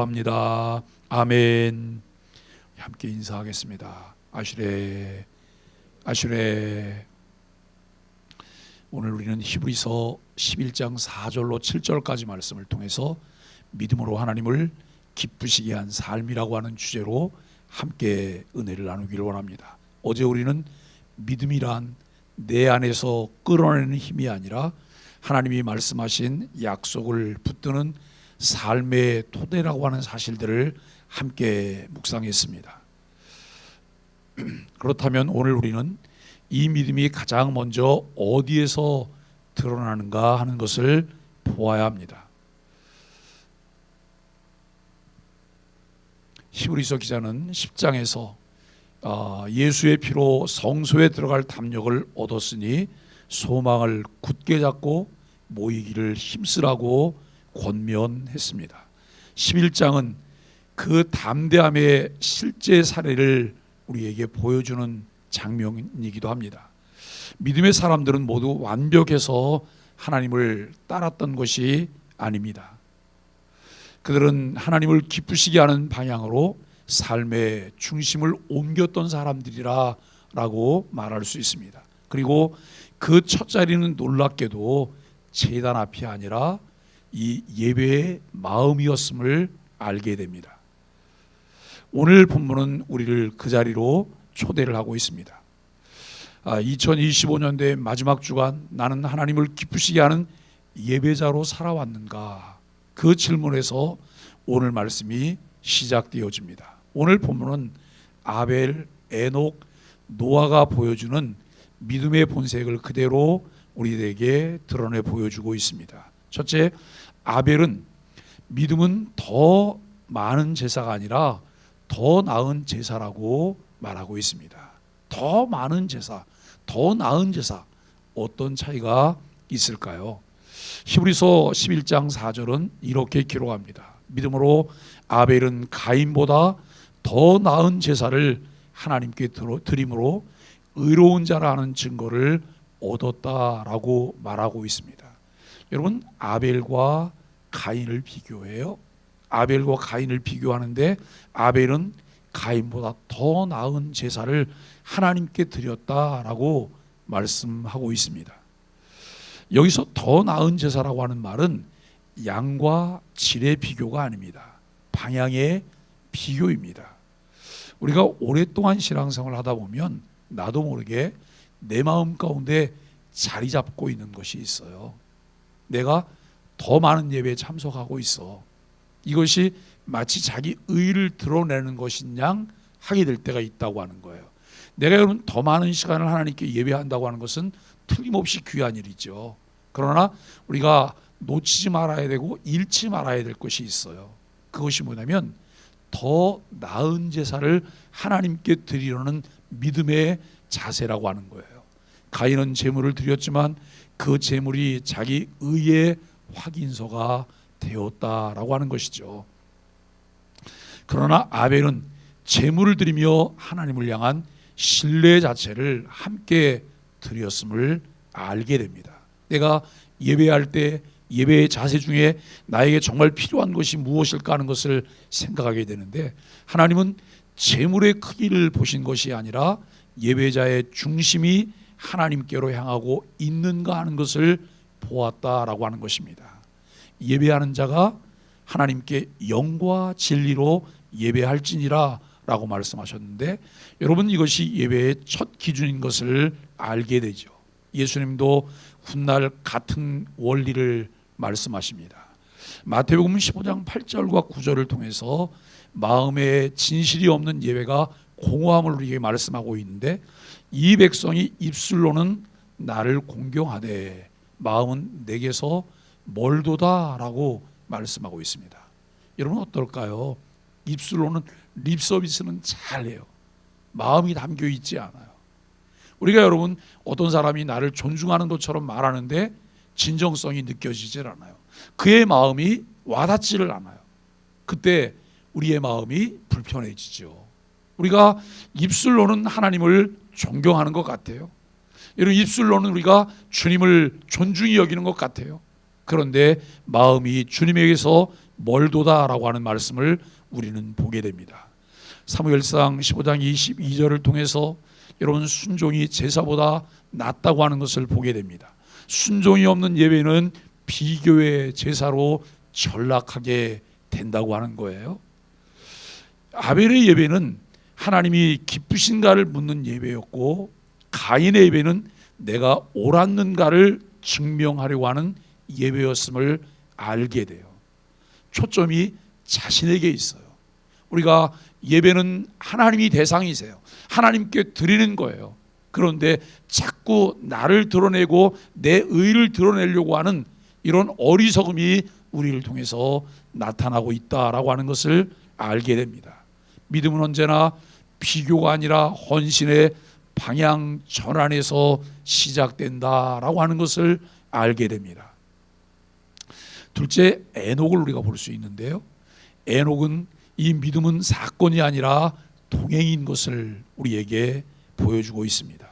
합니다. 아멘. 함께 인사하겠습니다. 아슈레 아슈레. 오늘 우리는 히브리서 11장 4절로 7절까지 말씀을 통해서 믿음으로 하나님을 기쁘시게 한 삶이라고 하는 주제로 함께 은혜를 나누기를 원합니다. 어제 우리는 믿음이란 내 안에서 끌어내는 힘이 아니라 하나님이 말씀하신 약속을 붙드는 삶의 토대라고 하는 사실들을 함께 묵상했습니다. 그렇다면 오늘 우리는 이 믿음이 가장 먼저 어디에서 드러나는가 하는 것을 보아야 합니다. 히브리서 기자는 10장에서 예수의 피로 성소에 들어갈 담력을 얻었으니 소망을 굳게 잡고 모이기를 힘쓰라고 권면했습니다. 11장은 그 담대함의 실제 사례를 우리에게 보여주는 장면이기도 합니다. 믿음의 사람들은 모두 완벽해서 하나님을 따랐던 것이 아닙니다. 그들은 하나님을 기쁘시게 하는 방향으로 삶의 중심을 옮겼던 사람들이라고 말할 수 있습니다. 그리고 그 첫 자리는 놀랍게도 제단 앞이 아니라 이 예배의 마음이었음을 알게 됩니다. 오늘 본문은 우리를 그 자리로 초대를 하고 있습니다. 2025년도의 마지막 주간, 나는 하나님을 기쁘시게 하는 예배자로 살아왔는가? 그 질문에서 오늘 말씀이 시작되어집니다. 오늘 본문은 아벨, 에녹, 노아가 보여주는 믿음의 본색을 그대로 우리에게 드러내 보여주고 있습니다. 첫째, 아벨은 믿음은 더 많은 제사가 아니라 더 나은 제사라고 말하고 있습니다. 더 많은 제사, 더 나은 제사, 어떤 차이가 있을까요? 히브리서 11장 4절은 이렇게 기록합니다. 믿음으로 아벨은 가인보다 더 나은 제사를 하나님께 드림으로 의로운 자라는 증거를 얻었다라고 말하고 있습니다. 여러분, 아벨과 가인을 비교해요. 아벨과 가인을 비교하는데 아벨은 가인보다 더 나은 제사를 하나님께 드렸다라고 말씀하고 있습니다. 여기서 더 나은 제사라고 하는 말은 양과 질의 비교가 아닙니다. 방향의 비교입니다. 우리가 오랫동안 신앙생활을 하다 보면 나도 모르게 내 마음 가운데 자리 잡고 있는 것이 있어요. 내가 더 많은 예배에 참석하고 있어. 이것이 마치 자기 의의를 드러내는 것인 양 하게 될 때가 있다고 하는 거예요. 내가 여러분 더 많은 시간을 하나님께 예배한다고 하는 것은 틀림없이 귀한 일이죠. 그러나 우리가 놓치지 말아야 되고 잃지 말아야 될 것이 있어요. 그것이 뭐냐면 더 나은 제사를 하나님께 드리려는 믿음의 자세라고 하는 거예요. 가인은 제물을 드렸지만 그 제물이 자기 의의 확인서가 되었다라고 하는 것이죠. 그러나 아벨은 제물을 드리며 하나님을 향한 신뢰 자체를 함께 드렸음을 알게 됩니다. 내가 예배할 때 예배의 자세 중에 나에게 정말 필요한 것이 무엇일까 하는 것을 생각하게 되는데, 하나님은 제물의 크기를 보신 것이 아니라 예배자의 중심이 하나님께로 향하고 있는가 하는 것을 보았다라고 하는 것입니다. 예배하는 자가 하나님께 영과 진리로 예배할지니라 라고 말씀하셨는데, 여러분 이것이 예배의 첫 기준인 것을 알게 되죠. 예수님도 훗날 같은 원리를 말씀하십니다. 마태복음 15장 8절과 9절을 통해서 마음에 진실이 없는 예배가 공허함을 우리에게 말씀하고 있는데, 이 백성이 입술로는 나를 공경하되 마음은 내게서 멀도다라고 말씀하고 있습니다. 여러분 어떨까요? 입술로는 립 서비스는 잘해요. 마음이 담겨 있지 않아요. 우리가 여러분 어떤 사람이 나를 존중하는 것처럼 말하는데 진정성이 느껴지질 않아요. 그의 마음이 와닿지를 않아요. 그때 우리의 마음이 불편해지죠. 우리가 입술로는 하나님을 존경하는 것 같아요. 여러분 입술로는 우리가 주님을 존중히 여기는 것 같아요. 그런데 마음이 주님에게서 멀도다라고 하는 말씀을 우리는 보게 됩니다. 사무엘상 15장 22절을 통해서 여러분 순종이 제사보다 낫다고 하는 것을 보게 됩니다. 순종이 없는 예배는 비교의 제사로 전락하게 된다고 하는 거예요. 아벨의 예배는 하나님이 기쁘신가를 묻는 예배였고, 가인의 예배는 내가 옳았는가를 증명하려고 하는 예배였음을 알게 돼요. 초점이 자신에게 있어요. 우리가 예배는 하나님이 대상이세요. 하나님께 드리는 거예요. 그런데 자꾸 나를 드러내고 내 의를 드러내려고 하는 이런 어리석음이 우리를 통해서 나타나고 있다라고 하는 것을 알게 됩니다. 믿음은 언제나 비교가 아니라 헌신의 방향 전환에서 시작된다라고 하는 것을 알게 됩니다. 둘째, 에녹을 우리가 볼 수 있는데요. 에녹은 이 믿음은 사건이 아니라 동행인 것을 우리에게 보여주고 있습니다.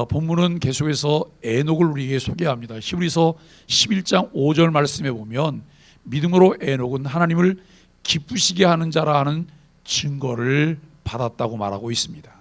본문은 계속해서 에녹을 우리에게 소개합니다. 히브리서 11장 5절 말씀에 보면 믿음으로 에녹은 하나님을 기쁘시게 하는 자라 하는 증거를 받았다고 말하고 있습니다.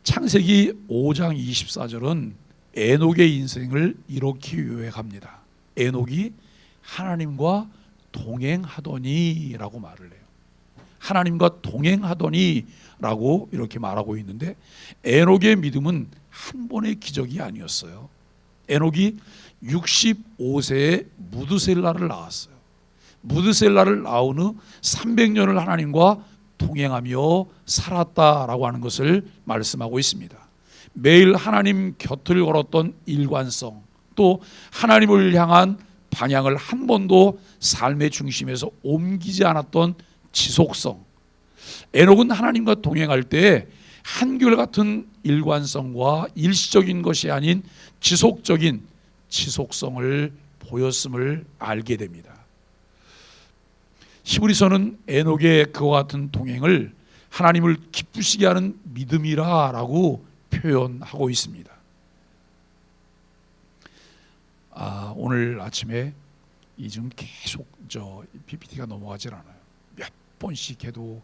창세기 5장 24절은 에녹의 인생을 이렇게 요약합니다. 에녹이 하나님과 동행하더니 라고 말을 해요. 하나님과 동행하더니 라고 이렇게 말하고 있는데, 에녹의 믿음은 한 번의 기적이 아니었어요. 에녹이 65세에 무드셀라를 낳았어요. 무드셀라를 낳은 후 300년을 하나님과 동행하며 살았다라고 하는 것을 말씀하고 있습니다. 매일 하나님 곁을 걸었던 일관성, 또 하나님을 향한 방향을 한 번도 삶의 중심에서 옮기지 않았던 지속성. 에녹은 하나님과 동행할 때 한결같은 일관성과 일시적인 것이 아닌 지속적인 지속성을 보였음을 알게 됩니다. 히브리서는 에녹의 그와 같은 동행을 하나님을 기쁘시게 하는 믿음이라고 표현하고 있습니다. 오늘 아침에 지금 계속 PPT가 넘어가질 않아요. 몇 번씩 해도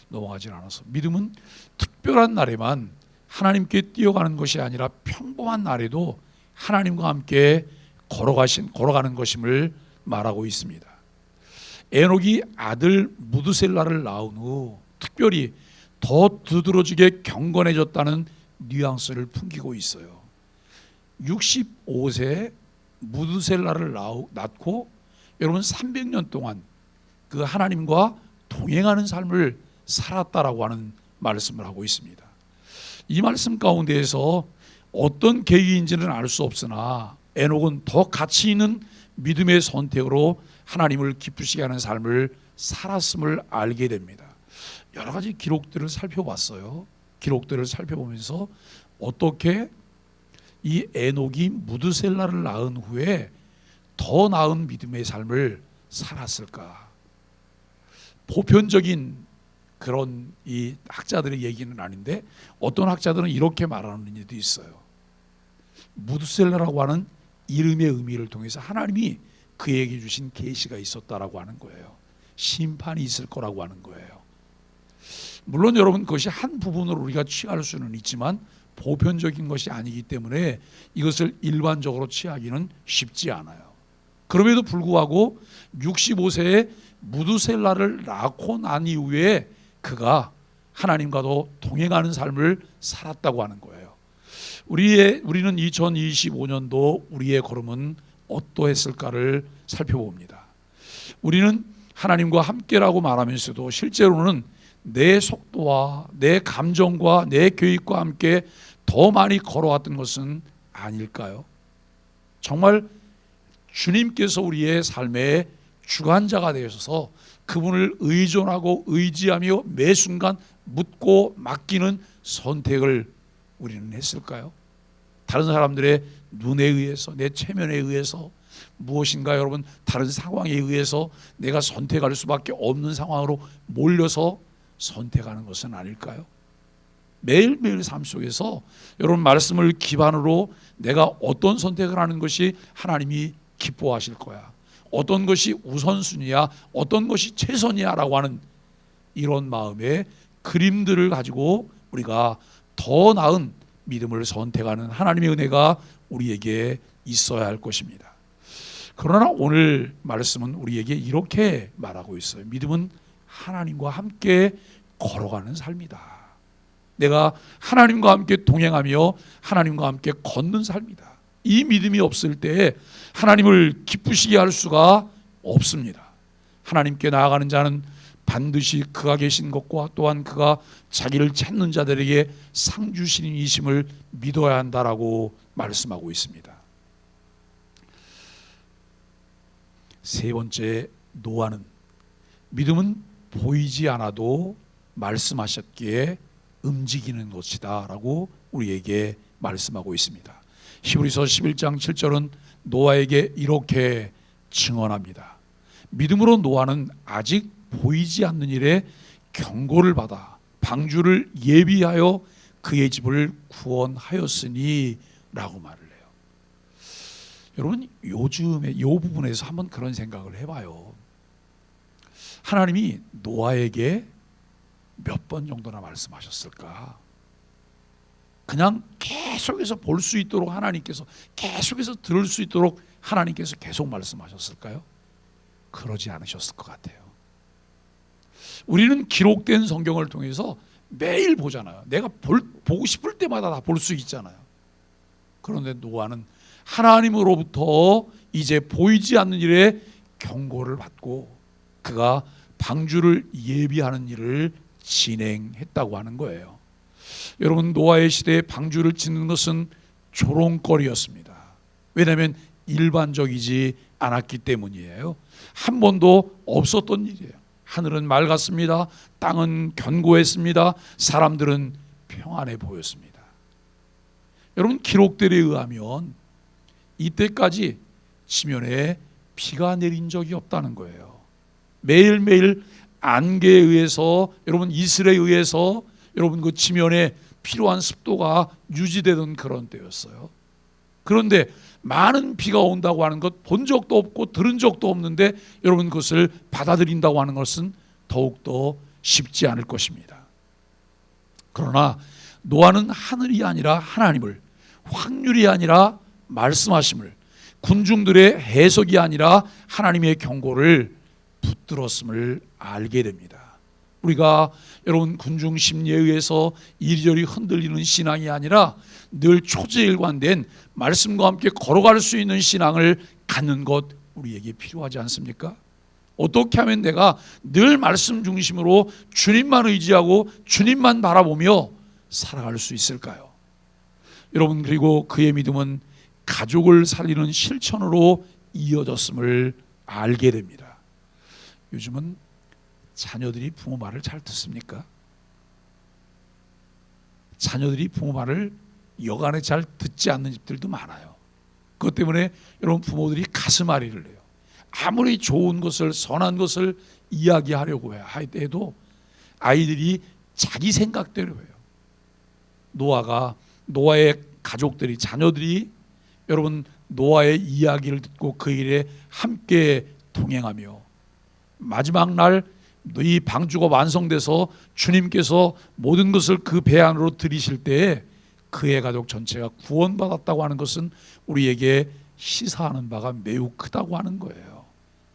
넘어가질 않아서, 믿음은 특별한 날에만 하나님께 뛰어가는 것이 아니라 평범한 날에도 하나님과 함께 걸어가는 것임을 말하고 있습니다. 에녹이 아들 무드셀라를 낳은 후 특별히 더 두드러지게 경건해졌다는 뉘앙스를 풍기고 있어요. 65세에 무드셀라를 낳고 여러분 300년 동안 그 하나님과 동행하는 삶을 살았다라고 하는 말씀을 하고 있습니다. 이 말씀 가운데에서 어떤 계기인지는 알 수 없으나 에녹은 더 가치 있는 믿음의 선택으로 하나님을 기쁘시게 하는 삶을 살았음을 알게 됩니다. 여러 가지 기록들을 살펴봤어요. 기록들을 살펴보면서 어떻게 이 에녹이 무드셀라를 낳은 후에 더 나은 믿음의 삶을 살았을까? 보편적인 그런 이 학자들의 얘기는 아닌데, 어떤 학자들은 이렇게 말하는 이도 있어요. 무드셀라라고 하는 이름의 의미를 통해서 하나님이 그에게 주신 계시가 있었다라고 하는 거예요. 심판이 있을 거라고 하는 거예요. 물론 여러분, 그것이 한 부분으로 우리가 취할 수는 있지만 보편적인 것이 아니기 때문에 이것을 일반적으로 취하기는 쉽지 않아요. 그럼에도 불구하고 65세에 무드셀라를 낳고 난 이후에 그가 하나님과도 동행하는 삶을 살았다고 하는 거예요. 우리는 2025년도 우리의 걸음은 어떠했을까를 살펴봅니다. 우리는 하나님과 함께라고 말하면서도 실제로는 내 속도와 내 감정과 내 계획과 함께 더 많이 걸어왔던 것은 아닐까요? 정말 주님께서 우리의 삶의 주관자가 되셔서 그분을 의존하고 의지하며 매 순간 묻고 맡기는 선택을 우리는 했을까요? 다른 사람들의 눈에 의해서, 내 체면에 의해서, 무엇인가 여러분 다른 상황에 의해서 내가 선택할 수밖에 없는 상황으로 몰려서 선택하는 것은 아닐까요? 매일매일 삶 속에서 여러분 말씀을 기반으로 내가 어떤 선택을 하는 것이 하나님이 기뻐하실 거야, 어떤 것이 우선순위야, 어떤 것이 최선이야 라고 하는 이런 마음의 그림들을 가지고 우리가 더 나은 믿음을 선택하는 하나님의 은혜가 우리에게 있어야 할 것입니다. 그러나 오늘 말씀은 우리에게 이렇게 말하고 있어요. 믿음은 하나님과 함께 걸어가는 삶이다. 내가 하나님과 함께 동행하며 하나님과 함께 걷는 삶이다. 이 믿음이 없을 때 하나님을 기쁘시게 할 수가 없습니다. 하나님께 나아가는 자는 반드시 그가 계신 것과 또한 그가 자기를 찾는 자들에게 상 주시는 이심을 믿어야 한다라고 말씀하고 있습니다. 세 번째, 노아는 믿음은 보이지 않아도 말씀하셨기에 움직이는 것이다 라고 우리에게 말씀하고 있습니다. 히브리서 11장 7절은 노아에게 이렇게 증언합니다. 믿음으로 노아는 아직 보이지 않는 일에 경고를 받아 방주를 예비하여 그의 집을 구원하였으니 라고 말을 해요. 여러분, 요즘에 이 부분에서 한번 그런 생각을 해봐요. 하나님이 노아에게 몇 번 정도나 말씀하셨을까? 그냥 계속해서 볼 수 있도록 하나님께서, 계속해서 들을 수 있도록 하나님께서 계속 말씀하셨을까요? 그러지 않으셨을 것 같아요. 우리는 기록된 성경을 통해서 매일 보잖아요. 내가 보고 싶을 때마다 다 볼 수 있잖아요. 그런데 노아는 하나님으로부터 이제 보이지 않는 일에 경고를 받고 그가 방주를 예비하는 일을 진행했다고 하는 거예요. 여러분, 노아의 시대에 방주를 짓는 것은 조롱거리였습니다. 왜냐하면 일반적이지 않았기 때문이에요. 한 번도 없었던 일이에요. 하늘은 맑았습니다. 땅은 견고했습니다. 사람들은 평안해 보였습니다. 여러분, 기록들에 의하면 이때까지 지면에 비가 내린 적이 없다는 거예요. 매일매일 안개에 의해서, 여러분, 이슬에 의해서 여러분 그 지면에 필요한 습도가 유지되던 그런 때였어요. 그런데 많은 비가 온다고 하는 것 본 적도 없고 들은 적도 없는데 여러분 그것을 받아들인다고 하는 것은 더욱더 쉽지 않을 것입니다. 그러나 노아는 하늘이 아니라 하나님을, 확률이 아니라 말씀하심을, 군중들의 해석이 아니라 하나님의 경고를 붙들었음을 알게 됩니다. 우리가 여러분 군중 심리에 의해서 이리저리 흔들리는 신앙이 아니라 늘 초제일관된 말씀과 함께 걸어갈 수 있는 신앙을 갖는 것 우리에게 필요하지 않습니까? 어떻게 하면 내가 늘 말씀 중심으로 주님만 의지하고 주님만 바라보며 살아갈 수 있을까요? 여러분, 그리고 그의 믿음은 가족을 살리는 실천으로 이어졌음을 알게 됩니다. 요즘은 자녀들이 부모 말을 잘 듣습니까? 자녀들이 부모 말을 여간에 잘 듣지 않는 집들도 많아요. 그것 때문에 여러분 부모들이 가슴앓이를 해요. 아무리 좋은 것을, 선한 것을 이야기하려고 해도 아이들이 자기 생각대로 해요. 노아의 가족들이, 자녀들이 여러분 노아의 이야기를 듣고 그 일에 함께 동행하며 마지막 날 이 방주가 완성돼서 주님께서 모든 것을 그 배 안으로 들이실 때에 그의 가족 전체가 구원받았다고 하는 것은 우리에게 시사하는 바가 매우 크다고 하는 거예요.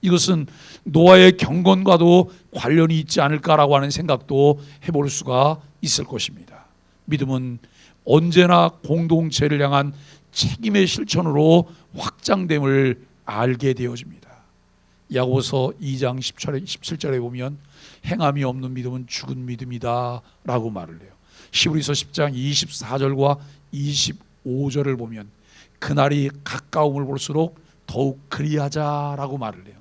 이것은 노아의 경건과도 관련이 있지 않을까라고 하는 생각도 해볼 수가 있을 것입니다. 믿음은 언제나 공동체를 향한 책임의 실천으로 확장됨을 알게 되어집니다. 야고보서 2장 17절에 보면 행함이 없는 믿음은 죽은 믿음이다 라고 말을 해요. 히브리서 10장 24절과 25절을 보면 그날이 가까움을 볼수록 더욱 그리하자라고 말을 해요.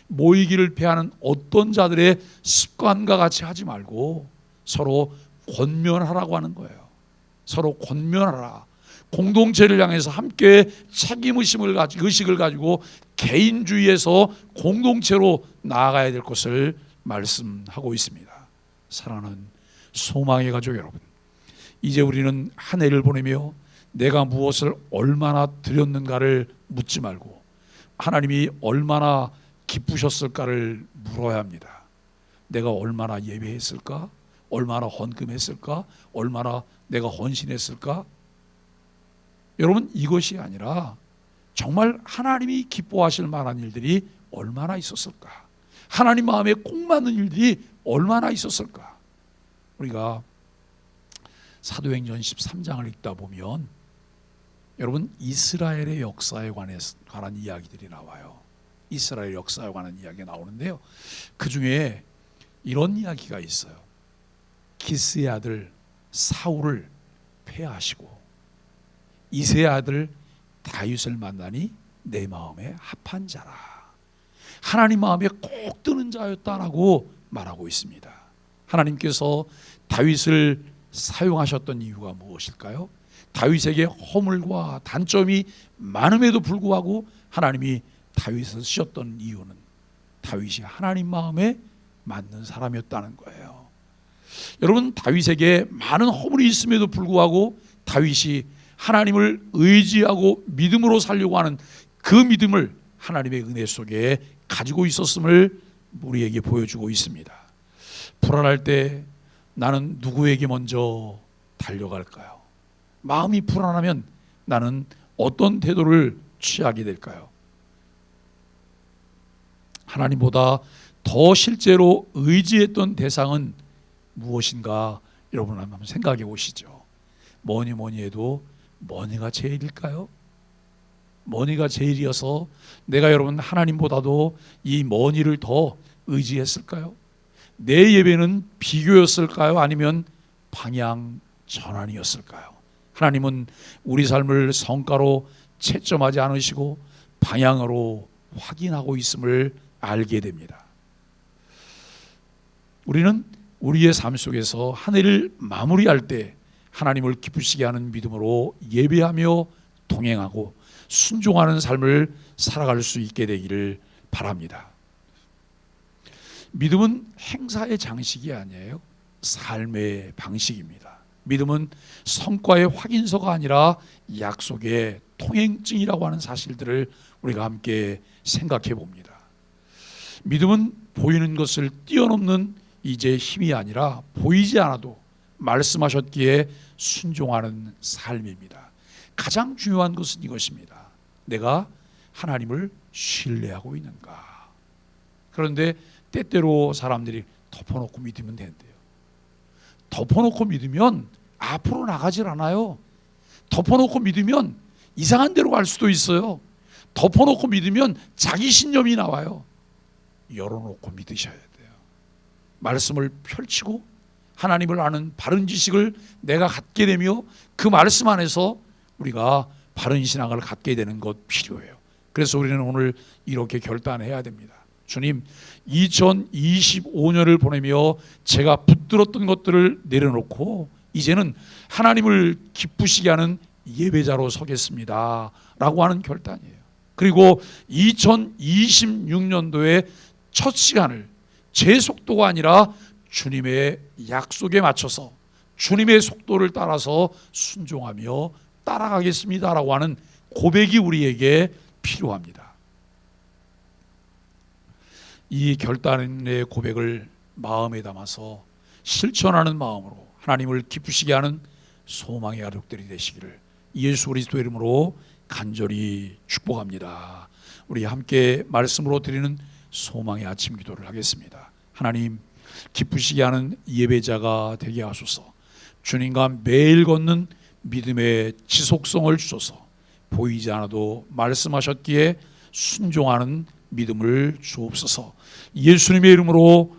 모이기를 패하는 어떤 자들의 습관과 같이 하지 말고 서로 권면하라고 하는 거예요. 서로 권면하라. 공동체를 향해서 함께 책임의식을 가지고 개인주의에서 공동체로 나아가야 될 것을 말씀하고 있습니다. 사랑하는 소망의 가족 여러분, 이제 우리는 한 해를 보내며 내가 무엇을 얼마나 드렸는가를 묻지 말고 하나님이 얼마나 기쁘셨을까를 물어야 합니다. 내가 얼마나 예배했을까? 얼마나 헌금했을까? 얼마나 내가 헌신했을까? 여러분, 이것이 아니라 정말 하나님이 기뻐하실 만한 일들이 얼마나 있었을까? 하나님 마음에 꼭 맞는 일들이 얼마나 있었을까? 우리가 사도행전 13장을 읽다 보면 여러분, 이스라엘의 역사에 관한 이야기들이 나와요. 이스라엘 역사에 관한 이야기가 나오는데요, 그 중에 이런 이야기가 있어요. 기스의 아들 사울을 폐하시고 이새의 아들 다윗을 만나니 내 마음에 합한 자라, 하나님 마음에 꼭 드는 자였다라고 말하고 있습니다. 하나님께서 다윗을 사용하셨던 이유가 무엇일까요? 다윗에게 허물과 단점이 많음에도 불구하고 하나님이 다윗을 쓰셨던 이유는 다윗이 하나님 마음에 맞는 사람이었다는 거예요. 여러분, 다윗에게 많은 허물이 있음에도 불구하고 다윗이 하나님을 의지하고 믿음으로 살려고 하는 그 믿음을 하나님의 은혜 속에 가지고 있었음을 우리에게 보여주고 있습니다. 불안할 때 나는 누구에게 먼저 달려갈까요? 마음이 불안하면 나는 어떤 태도를 취하게 될까요? 하나님보다 더 실제로 의지했던 대상은 무엇인가? 여러분 한번 생각해 보시죠. 뭐니 해도 머니가 제일일까요? 머니가 제일이어서 내가 여러분 하나님보다도 이 머니를 더 의지했을까요? 내 예배는 비교였을까요? 아니면 방향 전환이었을까요? 하나님은 우리 삶을 성과로 채점하지 않으시고 방향으로 확인하고 있음을 알게 됩니다. 우리는 우리의 삶 속에서 한 해를 마무리할 때 하나님을 기쁘시게 하는 믿음으로 예배하며 동행하고 순종하는 삶을 살아갈 수 있게 되기를 바랍니다. 믿음은 행사의 장식이 아니에요. 삶의 방식입니다. 믿음은 성과의 확인서가 아니라 약속의 통행증이라고 하는 사실들을 우리가 함께 생각해 봅니다. 믿음은 보이는 것을 뛰어넘는 이제 힘이 아니라 보이지 않아도 말씀하셨기에 순종하는 삶입니다. 가장 중요한 것은 이것입니다. 내가 하나님을 신뢰하고 있는가? 그런데 때때로 사람들이 덮어놓고 믿으면 된대요. 덮어놓고 믿으면 앞으로 나가질 않아요. 덮어놓고 믿으면 이상한 데로 갈 수도 있어요. 덮어놓고 믿으면 자기 신념이 나와요. 열어놓고 믿으셔야 돼요. 말씀을 펼치고 하나님을 아는 바른 지식을 내가 갖게 되며 그 말씀 안에서 우리가 바른 신앙을 갖게 되는 것 필요해요. 그래서 우리는 오늘 이렇게 결단해야 됩니다. 주님, 2025년을 보내며 제가 붙들었던 것들을 내려놓고 이제는 하나님을 기쁘시게 하는 예배자로 서겠습니다 라고 하는 결단이에요. 그리고 2026년도의 첫 시간을 제 속도가 아니라 주님의 약속에 맞춰서 주님의 속도를 따라서 순종하며 따라가겠습니다 라고 하는 고백이 우리에게 필요합니다. 이 결단의 고백을 마음에 담아서 실천하는 마음으로 하나님을 기쁘시게 하는 소망의 가족들이 되시기를 예수 그리스도의 이름으로 간절히 축복합니다. 우리 함께 말씀으로 드리는 소망의 아침 기도를 하겠습니다. 하나님, 기쁘시게 하는 예배자가 되게 하소서. 주님과 매일 걷는 믿음의 지속성을 주소서. 보이지 않아도 말씀하셨기에 순종하는 믿음을 주옵소서. 예수님의 이름으로